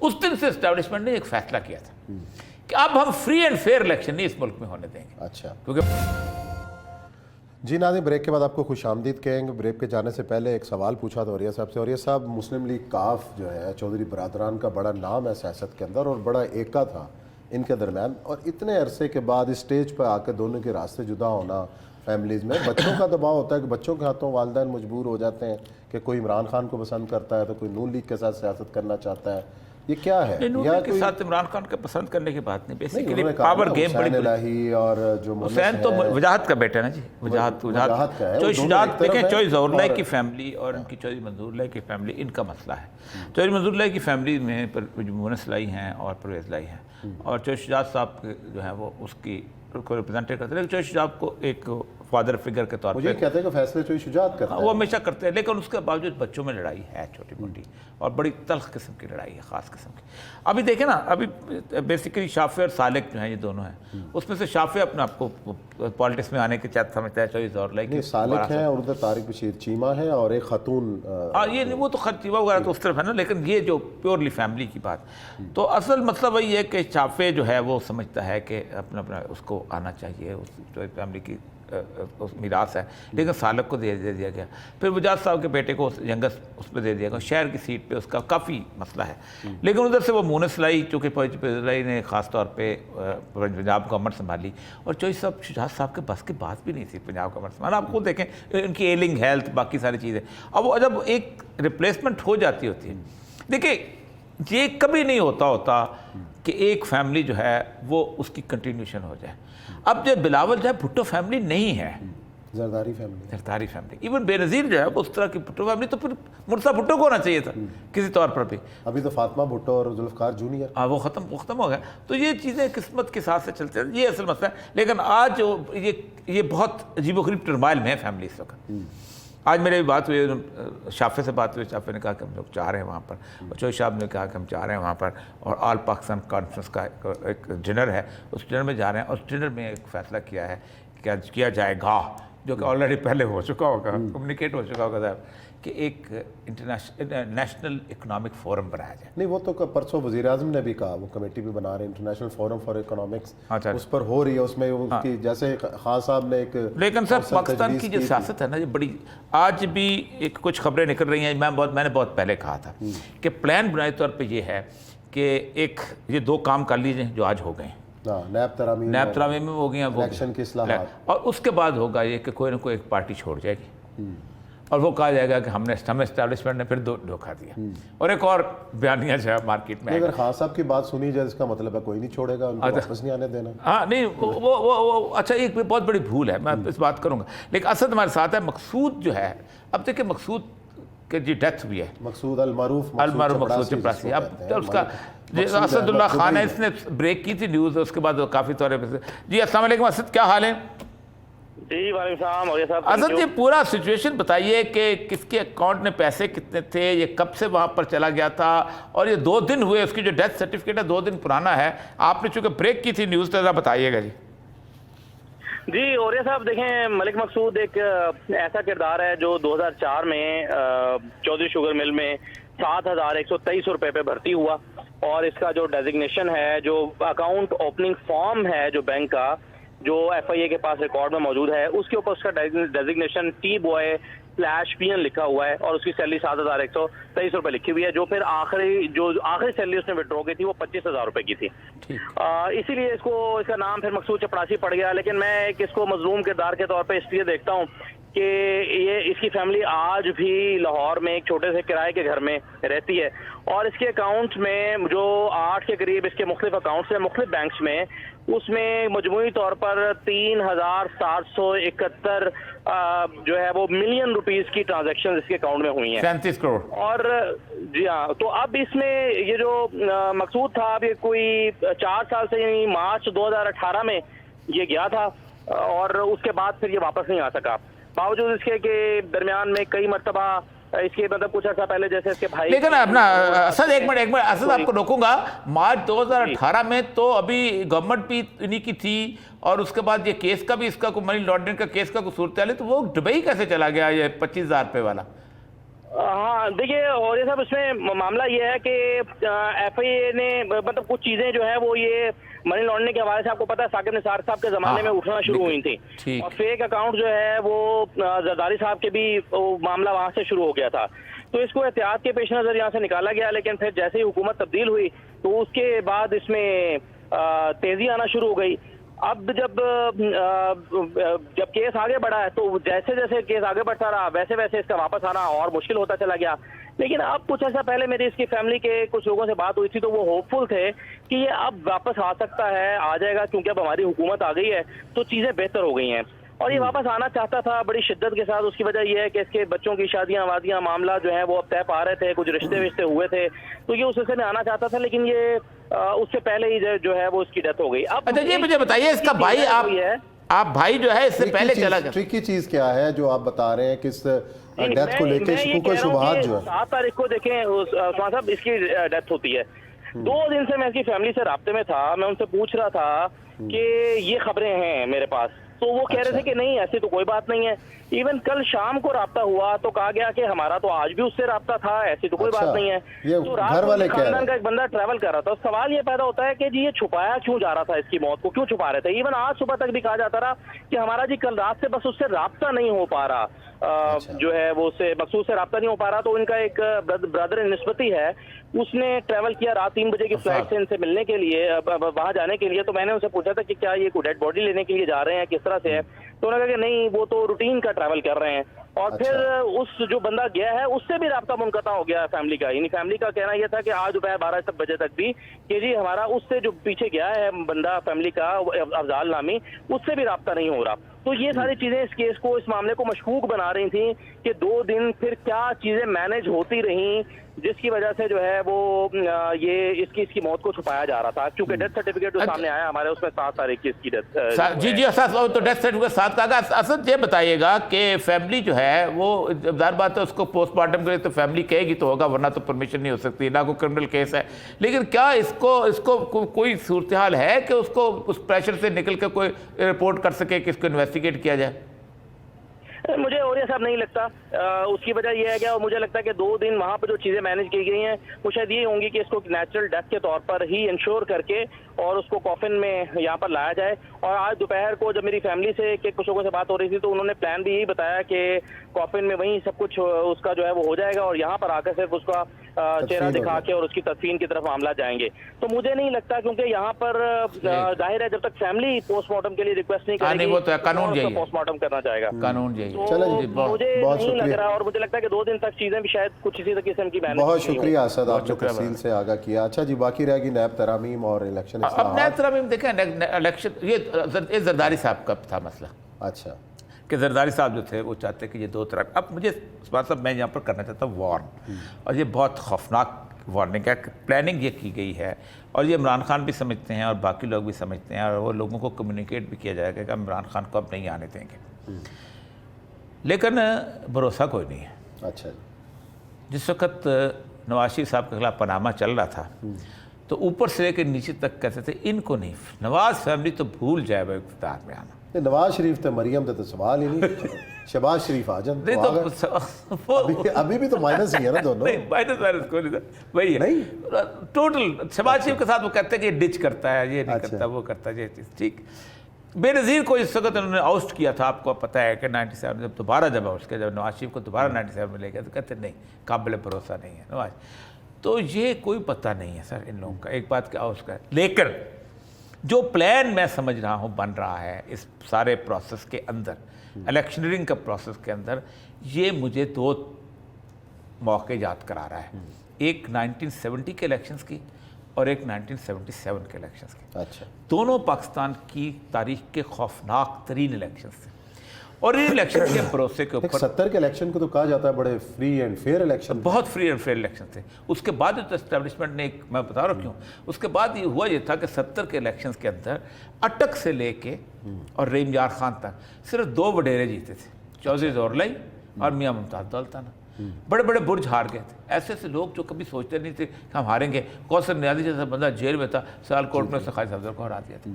اس دن سے اسٹیبلشمنٹ نے ایک فیصلہ کیا تھا کہ اب ہم فری اینڈ فیئر الیکشن نہیں اس ملک میں ہونے دیں گے. اچھا کیونکہ جی ناظرین، بریک کے بعد آپ کو خوش آمدید کہیں گے. بریک پہ جانے سے پہلے ایک سوال پوچھا تھا اوریہ صاحب سے. اوریہ صاحب، مسلم لیگ کاف جو ہے چودھری برادران کا بڑا نام ہے سیاست کے اندر اور بڑا ایکا تھا ان کے درمیان، اور اتنے عرصے کے بعد اسٹیج پہ آ کے دونوں کے راستے جدا ہونا، فیملیز میں بچوں کا دباؤ ہوتا ہے کہ بچوں کے ہاتھوں والدین مجبور ہو جاتے ہیں کہ کوئی عمران خان کو پسند کرتا ہے تو کوئی نون لیگ کے ساتھ سیاست کرنا چاہتا ہے. یہ کیا ہے؟ نون لیگ کے ساتھ عمران خان کا پسند کرنے کی بات نہیں، بیسیکلی پاور گیم بڑی حسین الہی اور جو حسین تو وجاہت کا بیٹا ہے نا جی، وجاہت چوہدری شجاعت. دیکھیں چوہدری ظہور اللہ کی فیملی اور ان کی چوہدری منظور اللہ کی فیملی، ان کا مسئلہ ہے. چوہدری منظور اللہ کی فیملی میں مونس لائی ہیں اور پرویز لائی ہیں، اور چوہدری شجاعت صاحب جو ہے وہ اس کی کو ریپرزینٹ کرتے ہیں، لیکن چوہدری شجاعت کو ایک فادر فگر کے طور پہ مجھے کہتے ہیں کہ فیصلے چوہدری شجاعت کرتے ہیں، وہ ہمیشہ کرتے ہیں، لیکن اس کے باوجود بچوں میں لڑائی ہے چھوٹی موٹی، اور بڑی تلخ قسم کی لڑائی ہے، خاص قسم کی. ابھی دیکھیں نا، ابھی بیسیکلی شافع اور سالک جو ہیں یہ دونوں ہیں، اس میں سے شافع اپنے آپ کو پالیٹکس میں آنے کے چاہت سمجھتا ہے چوہدری ظہور اللہ کی. سالک ہیں اور ادھر طارق بشیر چیمہ ہے اور ایک خاتون. یہ وہ تو خطیبہ وغیرہ تو اس طرف ہے نا، لیکن یہ جو پیورلی فیملی کی بات، تو اصل مطلب وہی ہے کہ شافع جو ہے وہ سمجھتا ہے کہ اپنا اس کو آنا چاہیے، اس جو فیملی کی میراث ہے، لیکن سالک کو دے دیا گیا. پھر وجاہت صاحب کے بیٹے کو ینگسٹ اس پہ دے دیا گیا، شہر کی سیٹ پہ اس کا کافی مسئلہ ہے. لیکن ادھر سے وہ مونس لائی، چونکہ لائی نے خاص طور پہ پنجاب گورنمنٹ سنبھالی، اور چوہدری صاحب شجاعت صاحب کے بس کی بات بھی نہیں تھی پنجاب گورنمنٹ سنبھالنا. آپ خود دیکھیں ان کی ایلنگ ہیلتھ، باقی ساری چیزیں. اب وہ جب ایک ریپلیسمنٹ ہو جاتی ہوتی ہے، دیکھیں یہ کبھی نہیں ہوتا کہ ایک فیملی جو ہے وہ اس کی کنٹینیوشن ہو جائے. اب جو بلاول جو ہے بھٹو فیملی نہیں ہے، زرداری فیملی. ایون بے نظیر جو ہے وہ اس طرح کی بھٹو فیملی، تو پھر مرزا بھٹو کو ہونا چاہیے تھا کسی طور پر بھی. ابھی تو فاطمہ بھٹو اور ذوالفقار جونیئر وہ ختم ہو گیا. تو یہ چیزیں قسمت کے ساتھ سے چلتے ہیں، یہ اصل مسئلہ ہے. لیکن آج یہ بہت عجیب و غریب ٹرمائل میں ہے فیملی اس وقت. آج میرے بھی بات ہوئی، شافع سے بات ہوئی، شافع نے کہا کہ ہم لوگ چاہ رہے ہیں وہاں پر، اور چوہدری صاحب نے کہا کہ ہم چاہ رہے ہیں وہاں پر، اور آل پاکستان کانفرنس کا ایک ڈنر ہے، اس ڈنر میں جا رہے ہیں. اور اس ڈنر میں ایک فیصلہ کیا ہے کیا جائے گا، جو کہ آلریڈی پہلے ہو چکا ہوگا، کمیونیکیٹ ہو چکا ہوگا صاحب، کہ ایک نیشنل اکنامک فورم بنایا جائے. نہیں، وہ تو پرسوں وزیر اعظم نے بھی کہا، وہ کمیٹی بھی بنا رہے ہیں انٹرنیشنل فورم فار اکنامکس، اس پر ہو رہی ہے. اس میں جیسے خان صاحب نے ایک، لیکن سر پاکستان کی جو سیاست ہے نا یہ بڑی، آج بھی ایک کچھ خبریں نکل رہی ہیں. میں نے بہت پہلے کہا تھا کہ پلان بنائی طور پہ یہ ہے کہ ایک یہ 2 کام کر لیجئے جو آج ہو گئے ہیں، نیب ترامیم میں ہو گئی ہیں، الیکشن کی اصلاحات، اور اس کے بعد ہوگا یہ کہ کوئی نہ کوئی ایک پارٹی چھوڑ جائے گی، اور وہ کہا جائے گا کہ ہمیں اسٹیبلشمنٹ نے پھر دھوکہ دیا. اور ایک اور بیانیہ جو ہے مارکیٹ میں، اگر خان صاحب کی بات سنی جائے اس کا مطلب ہے کوئی نہیں چھوڑے گا، ان کو واپس نہیں آنے دینا. ہاں نہیں، وہ اچھا ایک بہت بڑی بھول ہے، میں اس بات کروں گا. لیکن اسد ہمارے ساتھ ہے. مقصود جو ہے، اب دیکھیں مقصود کہ جی ڈیتھ ہوئی ہے، مقصود المعروف مقصود چپراسی. اب اس کا اسد اللہ خان ہے، اس نے بریک کی تھی نیوز، اس کے بعد کافی طور پہ. جی السلام علیکم اسد، کیا حال ہے؟ جی وعلیکم السلام. اور یہ صاحب اسد یہ پورا سچویشن بتائیے کہ کس کے اکاؤنٹ میں پیسے کتنے تھے، یہ کب سے وہاں پر چلا گیا تھا، اور یہ 2 دن ہوئے، اس کی جو ڈیتھ سرٹیفکیٹ ہے 2 دن پرانا ہے. آپ نے چونکہ بریک کی تھی نیوز، تو ذرا بتائیے گا. جی اوریہ صاحب دیکھیں، ملک مقصود ایک ایسا کردار ہے جو 2004 میں چودھری شوگر مل میں 7,123 روپے پہ بھرتی ہوا، اور اس کا جو ڈیزگنیشن ہے، جو اکاؤنٹ اوپننگ فارم ہے جو بینک کا، جو ایف آئی اے کے پاس ریکارڈ میں موجود ہے، اس کے اوپر اس کا ڈیزگنیشن ٹی بوائے /پی این لکھا ہوا ہے، اور اس کی سیلری 7,123 روپے لکھی ہوئی ہے. جو پھر آخری سیلری اس نے وڈرا کی تھی وہ 25,000 روپے کی تھی. اسی لیے اس کا نام پھر مقصود چپراسی پڑ گیا. لیکن میں اس کو مظلوم کردار کے طور پہ اس لیے دیکھتا ہوں کہ اس کی فیملی آج بھی لاہور میں ایک چھوٹے سے کرائے کے گھر میں رہتی ہے، اور اس کے اکاؤنٹ میں جو 8 کے قریب اس کے مختلف اکاؤنٹس ہیں مختلف بینکس میں، اس میں مجموعی طور پر 3,771 جو ہے وہ ملین روپیز کی ٹرانزیکشن اس کے اکاؤنٹ میں ہوئی ہیں، 37 کروڑ. اور جی ہاں، تو اب اس میں یہ جو مقصود تھا، اب یہ کوئی 4 سال سے، یعنی مارچ 2018 میں یہ گیا تھا، اور اس کے بعد پھر یہ واپس نہیں آ سکا، باوجود اس کے کہ درمیان میں کئی مرتبہ اس کے مطلب کچھ عرصہ پہلے جیسے اس کے بھائی. لیکن اپنا اسد ایک منٹ اسد آپ کو روکوں گا. مارچ 2018 میں تو ابھی گورنمنٹ بھی انہی کی تھی، اور اس کے بعد یہ کیس کا بھی، اس کا کوئی منی لانڈرنگ کا کیس کا کوئی صورتحال ہے، تو وہ دبئی کیسے چلا گیا یہ 25,000 روپے والا؟ हाँ देखिए, और ये सब इसमें मामला ये है कि FIA ने मतलब कुछ चीजें जो है वो ये मनी लॉन्ड्रिंग के हवाले से, आपको पता है साकिब निसार साहब के जमाने में उठना शुरू हुई थी, ठीक। और फेक अकाउंट जो है वो जरदारी साहब के भी वो मामला वहां से शुरू हो गया था। तो इसको एहतियात के पेश नजर यहाँ से निकाला गया, लेकिन फिर जैसे ही हुकूमत तब्दील हुई तो उसके बाद इसमें तेजी आना शुरू हो गई। अब जब केस आगे बढ़ा है तो जैसे जैसे केस आगे बढ़ता रहा वैसे वैसे इसका वापस आना और मुश्किल होता चला गया। लेकिन अब कुछ ऐसा, पहले मेरी इसकी फैमिली के कुछ लोगों से बात हुई थी तो वो होपफुल थे कि ये अब वापस आ सकता है, आ जाएगा, क्योंकि अब हमारी हुकूमत आ गई है तो चीज़ें बेहतर हो गई हैं। और ये वापस आना चाहता था बड़ी शिद्दत के साथ। उसकी वजह यह है कि इसके बच्चों की शादियां वादियां मामला जो है वो अब तय पा रहे थे, कुछ रिश्ते विश्ते हुए थे, तो ये उस हिस्से में आना चाहता था, लेकिन ये उससे पहले ही जो है वो इसकी डेथ हो गई। अब अच्छा ये मुझे बताइए, इसका भाई आप भाई जो है इससे पहले चला गया, ट्रिकी चीज क्या है जो आप बता रहे हैं, किस डेथ को लेके शुक्र शुबहात जो है? 7 तारीख को देखें उस्मान साहब इसकी डेथ होती है। 2 दिन से मैं इसकी फैमिली से राब्ते में था, मैं उनसे पूछ रहा था कि ये खबरें हैं मेरे पास, तो वो कह रहे थे कि नहीं ऐसी तो कोई बात नहीं है। इवन कल शाम को राब्ता हुआ तो कहा गया कि हमारा तो आज भी उससे राब्ता था, ऐसी तो कोई बात नहीं है। ये तो घर वाले कह रहे हैं। का एक बंदा ट्रैवल कर रहा था, सवाल ये पैदा होता है कि जी ये छुपाया क्यों जा रहा था, इसकी मौत को क्यों छुपा रहे थे। इवन आज सुबह तक भी कहा जाता रहा कि हमारा जी कल रात से बस उससे राब्ता नहीं हो पा रहा, जो है वो उससे मकसूद से राब्ता नहीं हो पा रहा। तो इनका एक ब्रदर निस्बती है, उसने ट्रैवल किया रात 3 बजे की फ्लाइट से इनसे मिलने के लिए, वहां जाने के लिए। तो मैंने उनसे पूछा था कि क्या ये कोई डेड बॉडी लेने के लिए जा रहे हैं, किस तरह से है, तो उन्होंने कहा कि नहीं वो तो रूटीन का ट्रैवल कर रहे हैं। और फिर उस जो बंदा गया है उससे भी राब्ता मुनक़ता हो गया फैमिली का। यानी फैमिली का कहना यह था कि आज दोपहर 12 बजे तक भी कि जी हमारा उससे जो पीछे गया है बंदा फैमिली का, अफजाल नामी, उससे भी राब्ता नहीं हो रहा। तो ये सारी चीजें इस केस को, इस मामले को मशकूक बना रही थी कि 2 दिन फिर क्या चीजें मैनेज होती रहीं जिसकी वजह से जो है वो ये इसकी मौत को छुपाया जा रहा था। क्योंकि डेथ सर्टिफिकेट जो सामने आया हमारे, उसमें 7 तारीख की इसकी डेथ। जी असद, तो डेथ सर्टिफिकेट 7 का असद ये बताइएगा कि फैमिली जो है वो ज़ाहिर बात है उसको पोस्टमार्टम के लिए तो फैमिली कहेगी तो होगा, वरना तो परमिशन नहीं हो सकती, ना कोई क्रिमिनल केस है। लेकिन क्या इसको कोई सूरत हाल है कि उसको उस प्रेशर से निकल कर कोई रिपोर्ट कर सके कि इसको इन्वेस्टिगेट किया जाए? मुझे और ये सब नहीं लगता। उसकी वजह यह है कि मुझे लगता है कि 2 दिन वहाँ पर जो चीज़ें मैनेज की गई हैं वो शायद ये होंगी कि इसको नेचुरल डेथ के तौर पर ही इंश्योर करके और उसको कॉफिन में यहाँ पर लाया जाए। और आज दोपहर को जब मेरी फैमिली से के कुछ लोगों से बात हो रही थी तो उन्होंने प्लान भी यही बताया कि कॉफिन में वहीं सब कुछ उसका जो है वो हो जाएगा और यहाँ पर आकर सिर्फ उसका चेहरा दिखा के और उसकी तदफीन की तरफ मामला जाएंगे। तो मुझे नहीं लगता, क्योंकि यहाँ पर जाहिर है जब तक फैमिली पोस्टमार्टम के लिए रिक्वेस्ट नहीं करेगी वो तो कानून यही पोस्टमार्टम करना चाहेगा, कानून यही। तो मुझे नहीं लग रहा, और मुझे लगता है कि 2 दिन तक चीजें भी शायद कुछ इसी किस्म की मैनेज। बहुत शुक्रिया असद, आपने तफसील से आगाह किया। अच्छा जी, बाकी रहेगी नैब तरामीम और इलेक्शन। अब नैब तरामीम देखें, इलेक्शन ये जरदारी साहब का था मसला। अच्छा, कि जरदारी साहब जो थे वो चाहते कि ये 2 तरह। अब मुझे साहब मैं यहाँ पर करना चाहता हूँ वार्न, और ये बहुत खौफनाक वार्निंग है। प्लानिंग ये की गई है और ये इमरान खान भी समझते हैं और बाकी लोग भी समझते हैं, और वो लोगों को कम्युनिकेट भी किया जाएगा कि इमरान खान को अब नहीं आने देंगे। लेकिन भरोसा कोई नहीं है। अच्छा, जिस वक्त नवाज शरीफ साहब के खिलाफ पनामा चल रहा था तो ऊपर से लेकर नीचे तक कहते थे इनको नहीं, नवाज फैमिली तो भूल जाए वो इख्तियार में आना। नवाज शरीफ तो मरियम तो सवाल ही नहीं, शहबाज शरीफ आजम तो अभी भी तो माइनस ही है ना दोनों। नहीं, माइनस को नहीं, वही है नहीं टोटल। शहबाज शरीफ के साथ वो कहते हैं कि ये डिच करता है, ये नहीं करता, वो करता है, ये चीज़ ठीक। बेनज़ीर को इस वक्त उन्होंने आउस्ट किया था, आपको पता है कि 97 जब दोबारा जब आउस्ट किया, जब नवाज शरीफ को दोबारा 97 में ले गया तो कहते नहीं, काबिल भरोसा नहीं है नवाज। तो ये कोई पता नहीं है सर इन लोगों का, एक बात का आउस्ट का। लेकिन जो प्लान मैं समझ रहा हूँ बन रहा है इस सारे प्रोसेस के अंदर, इलेक्शनरिंग का प्रोसेस के अंदर, ये मुझे 2 मौके याद करा रहा है। एक 1970 के इलेक्शंस की और एक 1977 के इलेक्शंस की। अच्छा, दोनों पाकिस्तान की तारीख के खौफनाक तरीन इलेक्शंस थे, और इन इलेक्शन के भरोसे के ऊपर 70 के इलेक्शन को तो कहा जाता है बड़े फ्री एंड फेयर इलेक्शन, बहुत फ्री एंड फेयर इलेक्शन थे। उसके बाद जो एस्टेब्लिशमेंट ने मैं बता रहा हूँ क्यों, उसके बाद ये हुआ ये था कि 70 के इलेक्शंस के अंदर अटक से लेके और रहीम यार खान तक सिर्फ 2 वडेरे जीते थे, चौधरी ज़ोरलाई और मियाँ मुमताज़ दौलताना। बड़े बड़े बुर्ज हार गए थे। ऐसे ऐसे लोग जो कभी सोचते नहीं थे कि हम हारेंगे। कौसर नियाज़ी जैसा बंदा जेल में था, सियालकोट में उसने ख़ालिद अफजल को हरा दिया था।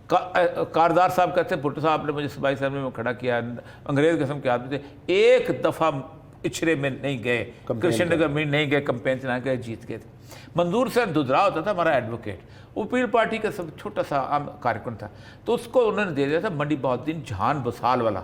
कारदार साहब कहते हैं भुट्टो साहब ने मुझे 22 में खड़ा किया, अंग्रेज़ किस्म के आदमी थे, एक दफ़ा इचरे में नहीं गए, कृष्ण नगर में नहीं गए, कंपेन चला गए, जीत गए थे। मंजूर से दुधरा होता था हमारा एडवोकेट, वो पीर पार्टी का सब छोटा सा आम कार्यक्रम था, तो उसको उन्होंने दे दिया था मंडी बहुद्दीन जहान बसाल वाला,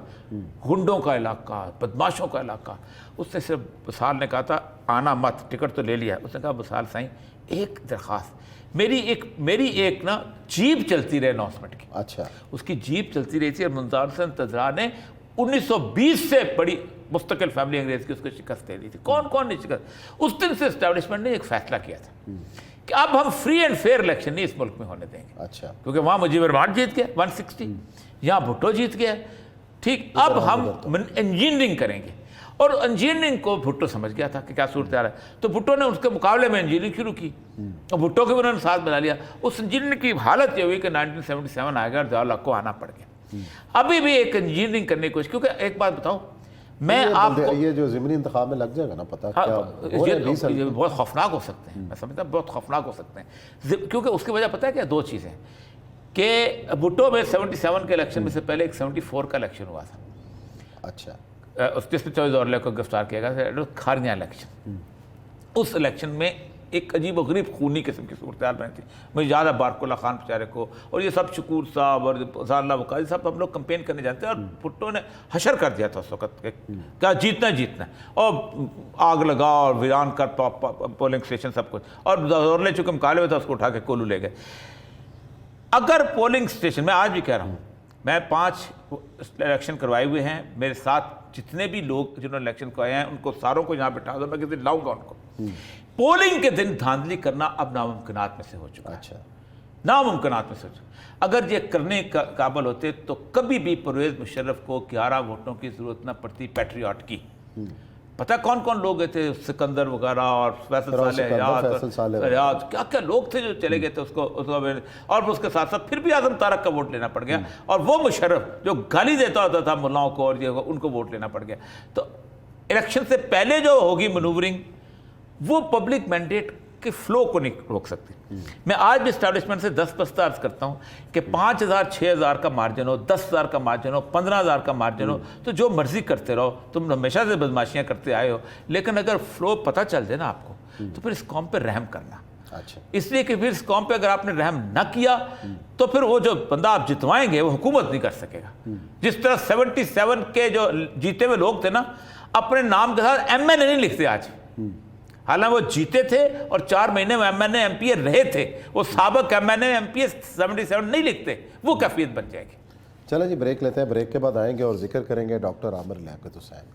गुंडों का इलाका, बदमाशों का इलाका। उसने सिर्फ बसाल ने कहा था आना मत, टिकट तो ले लिया। उसने कहा बसाल साईं एक दरख्वास्त, मेरी एक ना जीप चलती रहे अनाउंसमेंट की। अच्छा, उसकी जीप चलती रही थी और मुंजार हसन तजरा ने 1920 से बड़ी मुस्तकिल फैमिली अंग्रेज की उसको शिकस्त दे दी थी। कौन कौन ने शिकस्त? उस दिन से एस्टेब्लिशमेंट ने एक फैसला किया था कि अब हम फ्री एंड फेयर इलेक्शन नहीं इस मुल्क में होने देंगे। अच्छा, क्योंकि वहाँ मुजीबर रहमान जीत गया 160, यहाँ भुट्टो जीत गया। ठीक, अब हम इंजीनियरिंग करेंगे, और इंजीनियरिंग को भुट्टो समझ गया था कि क्या सूरत है, तो भुट्टो ने उसके मुकाबले में इंजीनियरिंग शुरू की और भुट्टो के भी उन्होंने साथ बना लिया। उस इंजीनियरिंग की हालत ये हुई कि 1977 आ गया और जवाहरलाल को आना पड़ गया। अभी भी एक इंजीनियरिंग करने की कोशिश, क्योंकि एक बात बताऊं मैं आपको, ये जो ज़िमनी इंतखाब में लग जाएगा ना पता हाँ, क्या ये बहुत खौफनाक हो सकते हैं, मैं समझता हूँ बहुत खौफनाक हो सकते हैं। क्योंकि उसकी वजह पता है क्या, दो चीज़ें कि भुट्टो में 77 के इलेक्शन में से पहले एक 74 का इलेक्शन हुआ था। अच्छा, जिसमें चौधरी दौरले को गिरफ्तार किया गया, खारियाँ इलेक्शन। उस इलेक्शन में एक अजीब गरीब खूनी किस्म की सूरत हाल बनी थी। मुझे याद है बारकुल्ला खान बेचारे को, और ये सब शकूर साहब और ज़ारला वकाज़ी सब हम लोग कंपेन करने जाते हैं, और भुट्टो ने हशर कर दिया था उस वक्त के क्या जीतना जीतना, और आग लगा और वीरान कर पोलिंग स्टेशन सब कुछ, और दौरले चूँकि मुकाले में था उसको उठा के कोलू ले गए। अगर पोलिंग स्टेशन, मैं आज भी कह रहा हूँ, मैं 5 इलेक्शन करवाए हुए हैं, मेरे साथ जितने भी लोग जिन्होंने इलेक्शन करवाए हैं उनको सारों को यहाँ बिठा दो, मैं किसी दिन लाऊंगा उनको। पोलिंग के दिन धांधली करना अब नामुमकिनात में से हो चुका है। अच्छा, नामुमकिनात में से हो चुका। अगर ये करने का काबिल होते तो कभी भी परवेज़ मुशर्रफ को 11 वोटों की जरूरत न पड़ती पैट्रियट की। पता कौन कौन लोग गए थे, सिकंदर वगैरह और फैसल साले रियाज, क्या क्या लोग थे जो चले गए थे उसको, और उसके साथ साथ फिर भी आजम तारक का वोट लेना पड़ गया, और वो मुशर्रफ जो गाली देता होता था मुल्लाओं को और ये उनको वोट लेना पड़ गया। तो इलेक्शन से पहले जो होगी मनूवरिंग, वो पब्लिक मैंडेट के फ्लो को नहीं रोक सकती। मैं आज भी एस्टैब्लिशमेंट से 10 अर्ज करता हूँ कि 5,000 6,000 का मार्जिन हो, 10,000 का मार्जिन हो, 15,000 का मार्जिन हो, तो जो मर्जी करते रहो, तुम हमेशा से बदमाशियाँ करते आए हो, लेकिन अगर फ्लो पता चल जाए ना आपको, तो फिर इस कौम पर रहम करना। अच्छा, इसलिए कि फिर इस कौम पे अगर आपने रहम ना किया तो फिर वो जो बंदा आप जितवाएंगे वो हुकूमत नहीं कर सकेगा। जिस तरह 77 के जो जीते हुए लोग थे ना, अपने नाम के साथ MNA नहीं लिखते आज, हालांकि वो जीते थे और 4 महीने में MNA MPA रहे थे, वो साबक MNA MPA 77 नहीं लिखते, वो कैफियत बन जाएगी। चलो जी ब्रेक लेते हैं, ब्रेक के बाद आएंगे और जिक्र करेंगे डॉक्टर आमिर लियाकत हुसैन।